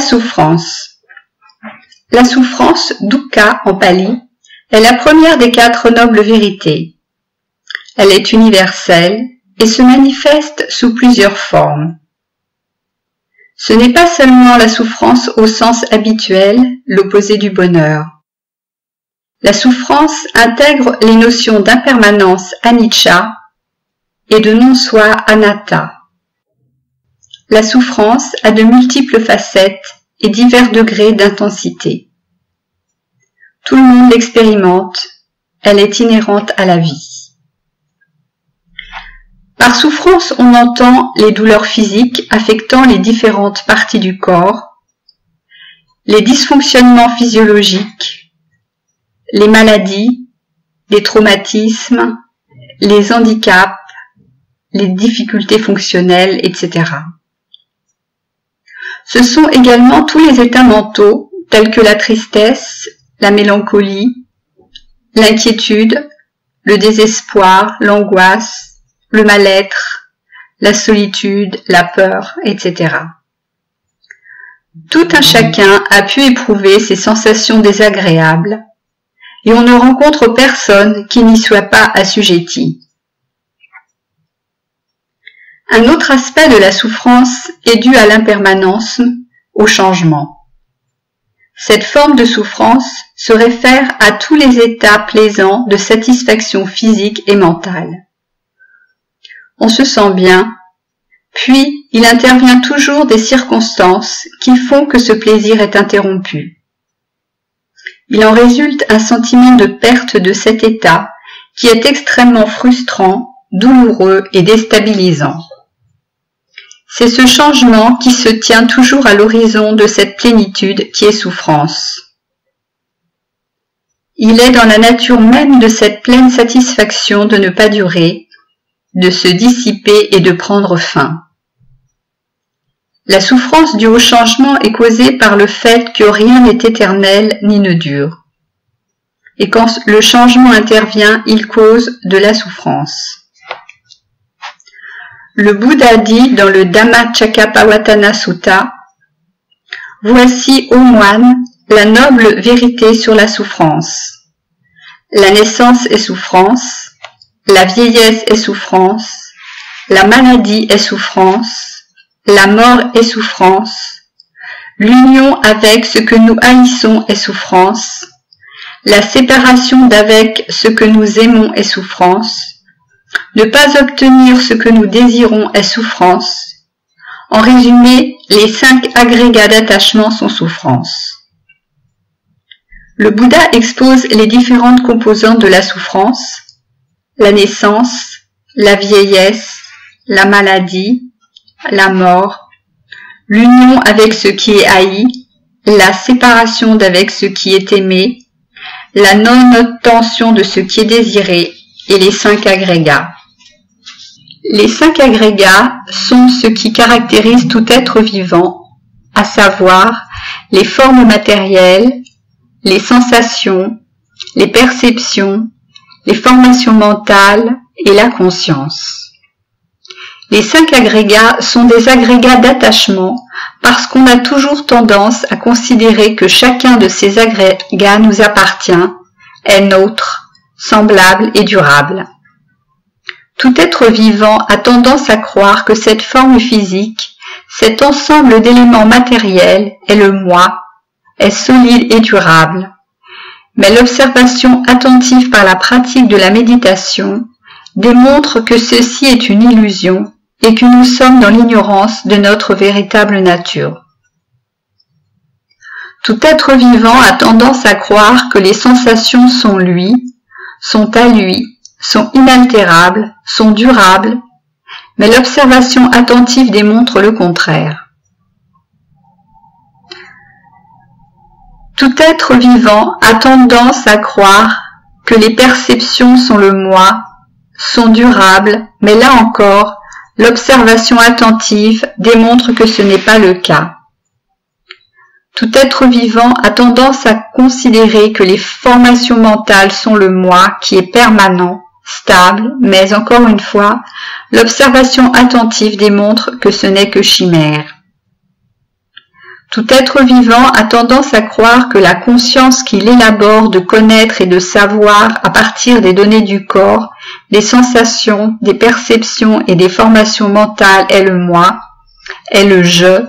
souffrance. La souffrance, dukkha en pali, est la première des 4 nobles vérités. Elle est universelle et se manifeste sous plusieurs formes. Ce n'est pas seulement la souffrance au sens habituel, l'opposé du bonheur. La souffrance intègre les notions d'impermanence anicca et de non-soi anatta. La souffrance a de multiples facettes et divers degrés d'intensité. Tout le monde l'expérimente, elle est inhérente à la vie. Par souffrance, on entend les douleurs physiques affectant les différentes parties du corps, les dysfonctionnements physiologiques, les maladies, les traumatismes, les handicaps, les difficultés fonctionnelles, etc. Ce sont également tous les états mentaux tels que la tristesse, la mélancolie, l'inquiétude, le désespoir, l'angoisse, le mal-être, la solitude, la peur, etc. Tout un chacun a pu éprouver ces sensations désagréables et on ne rencontre personne qui n'y soit pas assujetti. Un autre aspect de la souffrance est dû à l'impermanence, au changement. Cette forme de souffrance se réfère à tous les états plaisants de satisfaction physique et mentale. On se sent bien, puis il intervient toujours des circonstances qui font que ce plaisir est interrompu. Il en résulte un sentiment de perte de cet état qui est extrêmement frustrant, douloureux et déstabilisant. C'est ce changement qui se tient toujours à l'horizon de cette plénitude qui est souffrance. Il est dans la nature même de cette pleine satisfaction de ne pas durer, de se dissiper et de prendre fin. La souffrance due au changement est causée par le fait que rien n'est éternel ni ne dure. Et quand le changement intervient, il cause de la souffrance. Le Bouddha dit dans le Dhammacakkappavattana Sutta « Voici, ô moine, la noble vérité sur la souffrance. La naissance est souffrance, la vieillesse est souffrance, la maladie est souffrance, la mort est souffrance, l'union avec ce que nous haïssons est souffrance, la séparation d'avec ce que nous aimons est souffrance, ne pas obtenir ce que nous désirons est souffrance. En résumé, les 5 agrégats d'attachement sont souffrance. » Le Bouddha expose les différentes composantes de la souffrance, la naissance, la vieillesse, la maladie, la mort, l'union avec ce qui est haï, la séparation d'avec ce qui est aimé, la non-obtention de ce qui est désiré et les 5 agrégats. Les 5 agrégats sont ce qui caractérise tout être vivant, à savoir les formes matérielles, les sensations, les perceptions, les formations mentales et la conscience. Les 5 agrégats sont des agrégats d'attachement parce qu'on a toujours tendance à considérer que chacun de ces agrégats nous appartient, est nôtre, semblable et durable. Tout être vivant a tendance à croire que cette forme physique, cet ensemble d'éléments matériels est le moi, est solide et durable. Mais l'observation attentive par la pratique de la méditation démontre que ceci est une illusion et que nous sommes dans l'ignorance de notre véritable nature. Tout être vivant a tendance à croire que les sensations sont lui, sont à lui, sont inaltérables, sont durables, mais l'observation attentive démontre le contraire. Tout être vivant a tendance à croire que les perceptions sont le moi, sont durables, mais là encore, l'observation attentive démontre que ce n'est pas le cas. Tout être vivant a tendance à considérer que les formations mentales sont le moi qui est permanent, stable, mais encore une fois, l'observation attentive démontre que ce n'est que chimère. Tout être vivant a tendance à croire que la conscience qu'il élabore de connaître et de savoir à partir des données du corps, des sensations, des perceptions et des formations mentales est le moi, est le je,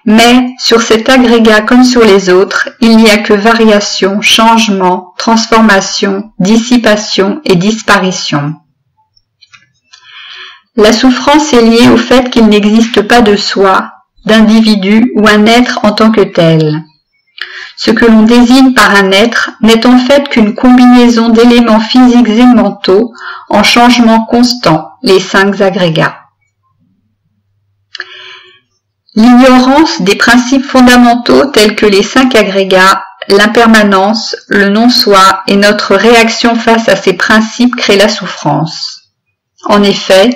mais sur cet agrégat comme sur les autres, il n'y a que variation, changement, transformation, dissipation et disparition. La souffrance est liée au fait qu'il n'existe pas de soi, d'individu ou un être en tant que tel. Ce que l'on désigne par un être n'est en fait qu'une combinaison d'éléments physiques et mentaux en changement constant, les 5 agrégats. L'ignorance des principes fondamentaux tels que les 5 agrégats, l'impermanence, le non-soi et notre réaction face à ces principes crée la souffrance. En effet,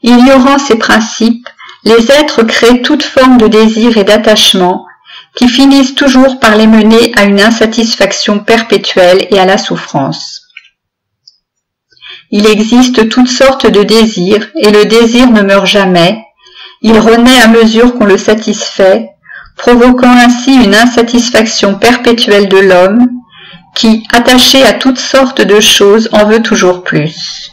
ignorant ces principes, les êtres créent toute forme de désir et d'attachement qui finissent toujours par les mener à une insatisfaction perpétuelle et à la souffrance. Il existe toutes sortes de désirs et le désir ne meurt jamais, il renaît à mesure qu'on le satisfait, provoquant ainsi une insatisfaction perpétuelle de l'homme qui, attaché à toutes sortes de choses, en veut toujours plus.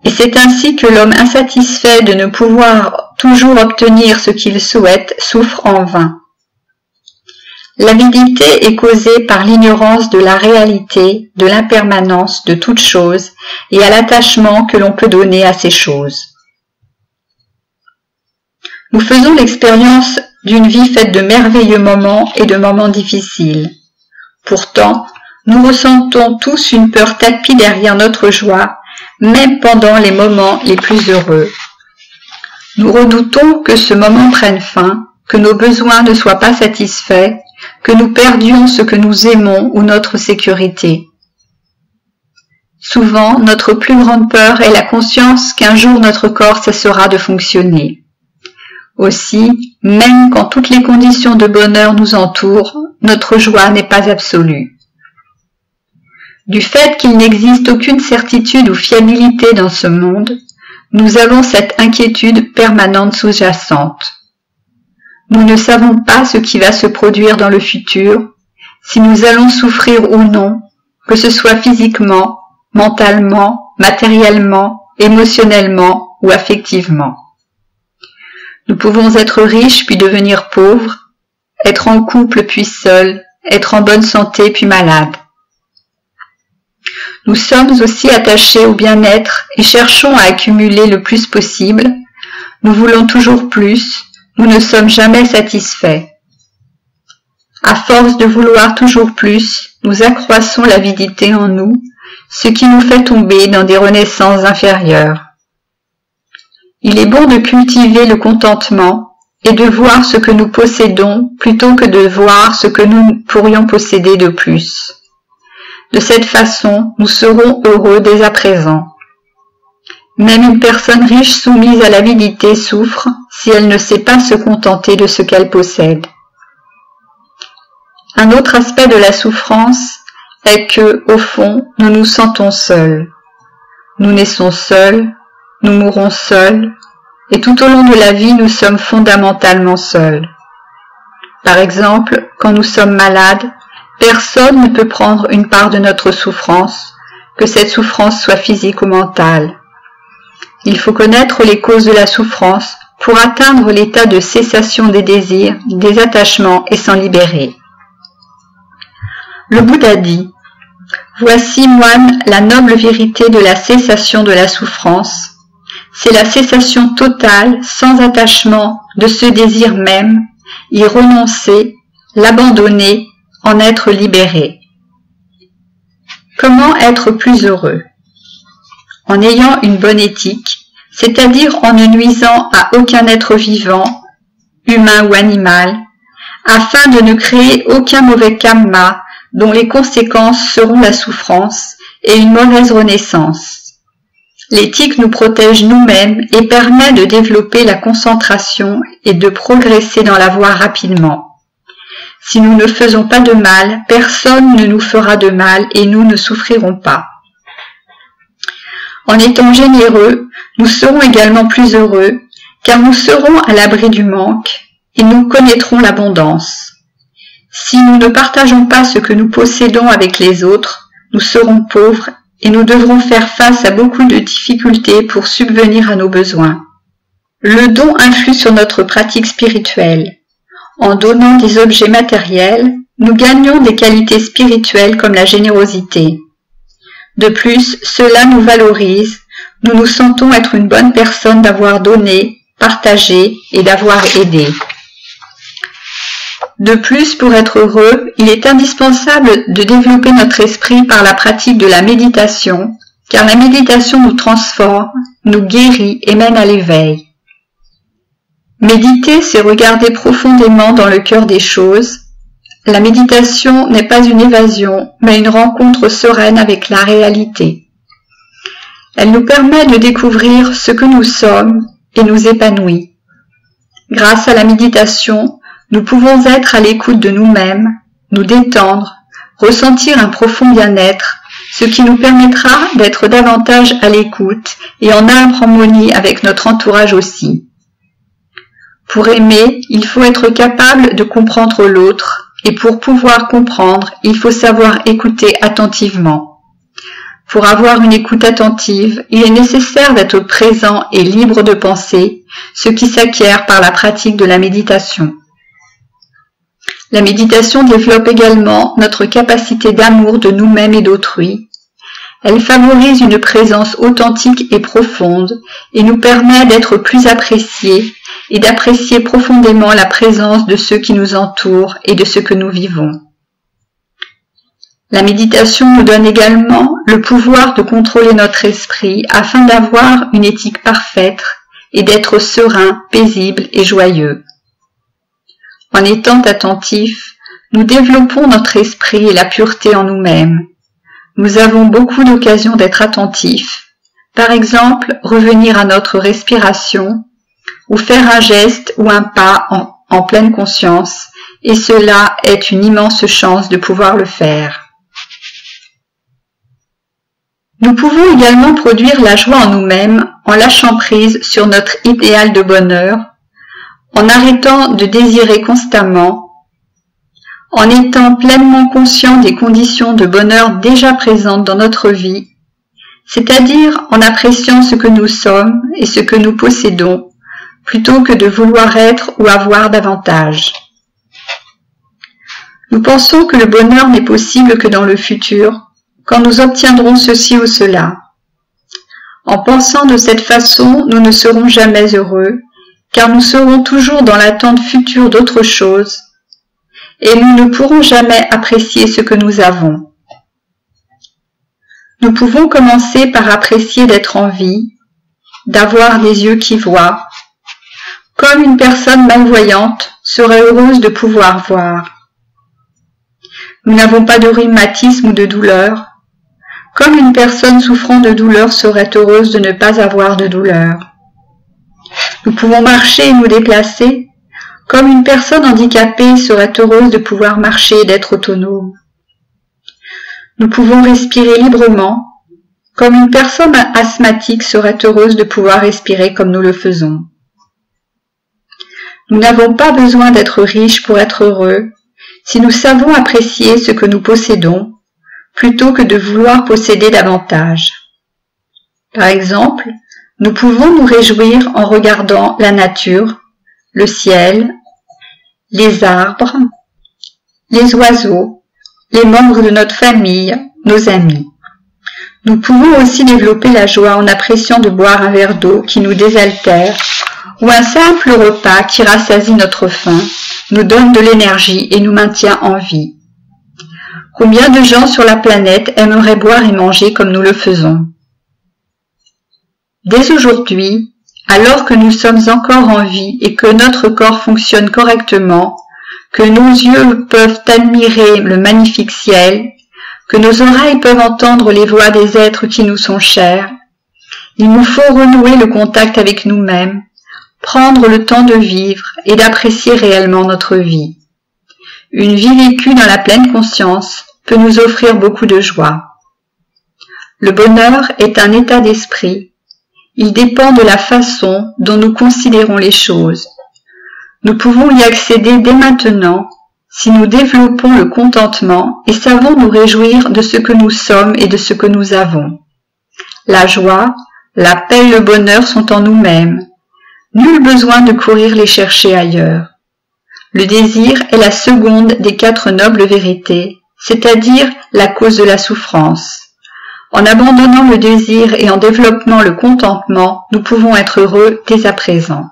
Et c'est ainsi que l'homme insatisfait de ne pouvoir toujours obtenir ce qu'il souhaite souffre en vain. L'avidité est causée par l'ignorance de la réalité, de l'impermanence de toute chose et à l'attachement que l'on peut donner à ces choses. Nous faisons l'expérience d'une vie faite de merveilleux moments et de moments difficiles. Pourtant, nous ressentons tous une peur tapie derrière notre joie, même pendant les moments les plus heureux. Nous redoutons que ce moment prenne fin, que nos besoins ne soient pas satisfaits, que nous perdions ce que nous aimons ou notre sécurité. Souvent, notre plus grande peur est la conscience qu'un jour notre corps cessera de fonctionner. Aussi, même quand toutes les conditions de bonheur nous entourent, notre joie n'est pas absolue. Du fait qu'il n'existe aucune certitude ou fiabilité dans ce monde, nous avons cette inquiétude permanente sous-jacente. Nous ne savons pas ce qui va se produire dans le futur, si nous allons souffrir ou non, que ce soit physiquement, mentalement, matériellement, émotionnellement ou affectivement. Nous pouvons être riches puis devenir pauvres, être en couple puis seuls, être en bonne santé puis malades. Nous sommes aussi attachés au bien-être et cherchons à accumuler le plus possible. Nous voulons toujours plus, nous ne sommes jamais satisfaits. À force de vouloir toujours plus, nous accroissons l'avidité en nous, ce qui nous fait tomber dans des renaissances inférieures. Il est bon de cultiver le contentement et de voir ce que nous possédons plutôt que de voir ce que nous pourrions posséder de plus. De cette façon, nous serons heureux dès à présent. Même une personne riche soumise à l'avidité souffre si elle ne sait pas se contenter de ce qu'elle possède. Un autre aspect de la souffrance est que, au fond, nous nous sentons seuls. Nous naissons seuls, nous mourons seuls, et tout au long de la vie, nous sommes fondamentalement seuls. Par exemple, quand nous sommes malades, personne ne peut prendre une part de notre souffrance, que cette souffrance soit physique ou mentale. Il faut connaître les causes de la souffrance pour atteindre l'état de cessation des désirs, des attachements et s'en libérer. Le Bouddha dit « Voici, moine, la noble vérité de la cessation de la souffrance. C'est la cessation totale, sans attachement, de ce désir même, y renoncer, l'abandonner, en être libéré. » Comment être plus heureux? En ayant une bonne éthique, c'est-à-dire en ne nuisant à aucun être vivant, humain ou animal, afin de ne créer aucun mauvais karma dont les conséquences seront la souffrance et une mauvaise renaissance. L'éthique nous protège nous-mêmes et permet de développer la concentration et de progresser dans la voie rapidement. Si nous ne faisons pas de mal, personne ne nous fera de mal et nous ne souffrirons pas. En étant généreux, nous serons également plus heureux, car nous serons à l'abri du manque, et nous connaîtrons l'abondance. Si nous ne partageons pas ce que nous possédons avec les autres, nous serons pauvres et nous devrons faire face à beaucoup de difficultés pour subvenir à nos besoins. Le don influe sur notre pratique spirituelle. En donnant des objets matériels, nous gagnons des qualités spirituelles comme la générosité. De plus, cela nous valorise, nous nous sentons être une bonne personne d'avoir donné, partagé et d'avoir aidé. De plus, pour être heureux, il est indispensable de développer notre esprit par la pratique de la méditation, car la méditation nous transforme, nous guérit et mène à l'éveil. Méditer, c'est regarder profondément dans le cœur des choses. La méditation n'est pas une évasion, mais une rencontre sereine avec la réalité. Elle nous permet de découvrir ce que nous sommes et nous épanouit. Grâce à la méditation, nous pouvons être à l'écoute de nous-mêmes, nous détendre, ressentir un profond bien-être, ce qui nous permettra d'être davantage à l'écoute et en harmonie avec notre entourage aussi. Pour aimer, il faut être capable de comprendre l'autre, et pour pouvoir comprendre, il faut savoir écouter attentivement. Pour avoir une écoute attentive, il est nécessaire d'être présent et libre de penser, ce qui s'acquiert par la pratique de la méditation. La méditation développe également notre capacité d'amour de nous-mêmes et d'autrui. Elle favorise une présence authentique et profonde et nous permet d'être plus appréciés et d'apprécier profondément la présence de ceux qui nous entourent et de ce que nous vivons. La méditation nous donne également le pouvoir de contrôler notre esprit afin d'avoir une éthique parfaite et d'être serein, paisible et joyeux. En étant attentifs, nous développons notre esprit et la pureté en nous-mêmes. Nous avons beaucoup d'occasions d'être attentifs. Par exemple, revenir à notre respiration, ou faire un geste ou un pas en pleine conscience, et cela est une immense chance de pouvoir le faire. Nous pouvons également produire la joie en nous-mêmes en lâchant prise sur notre idéal de bonheur, en arrêtant de désirer constamment, en étant pleinement conscient des conditions de bonheur déjà présentes dans notre vie, c'est-à-dire en appréciant ce que nous sommes et ce que nous possédons, plutôt que de vouloir être ou avoir davantage. Nous pensons que le bonheur n'est possible que dans le futur, quand nous obtiendrons ceci ou cela. En pensant de cette façon, nous ne serons jamais heureux, car nous serons toujours dans l'attente future d'autre chose, et nous ne pourrons jamais apprécier ce que nous avons. Nous pouvons commencer par apprécier d'être en vie, d'avoir des yeux qui voient, comme une personne malvoyante serait heureuse de pouvoir voir. Nous n'avons pas de rhumatisme ou de douleur, comme une personne souffrant de douleur serait heureuse de ne pas avoir de douleur. Nous pouvons marcher et nous déplacer, comme une personne handicapée serait heureuse de pouvoir marcher et d'être autonome. Nous pouvons respirer librement, comme une personne asthmatique serait heureuse de pouvoir respirer comme nous le faisons. Nous n'avons pas besoin d'être riches pour être heureux, si nous savons apprécier ce que nous possédons, plutôt que de vouloir posséder davantage. Par exemple, nous pouvons nous réjouir en regardant la nature, le ciel, les arbres, les oiseaux, les membres de notre famille, nos amis. Nous pouvons aussi développer la joie en appréciant de boire un verre d'eau qui nous désaltère ou un simple repas qui rassasie notre faim, nous donne de l'énergie et nous maintient en vie. Combien de gens sur la planète aimeraient boire et manger comme nous le faisons? Dès aujourd'hui, alors que nous sommes encore en vie et que notre corps fonctionne correctement, que nos yeux peuvent admirer le magnifique ciel, que nos oreilles peuvent entendre les voix des êtres qui nous sont chers, il nous faut renouer le contact avec nous-mêmes, prendre le temps de vivre et d'apprécier réellement notre vie. Une vie vécue dans la pleine conscience peut nous offrir beaucoup de joie. Le bonheur est un état d'esprit. Il dépend de la façon dont nous considérons les choses. Nous pouvons y accéder dès maintenant si nous développons le contentement et savons nous réjouir de ce que nous sommes et de ce que nous avons. La joie, la paix et le bonheur sont en nous-mêmes. Nul besoin de courir les chercher ailleurs. Le désir est la seconde des 4 nobles vérités, c'est-à-dire la cause de la souffrance. En abandonnant le désir et en développant le contentement, nous pouvons être heureux dès à présent.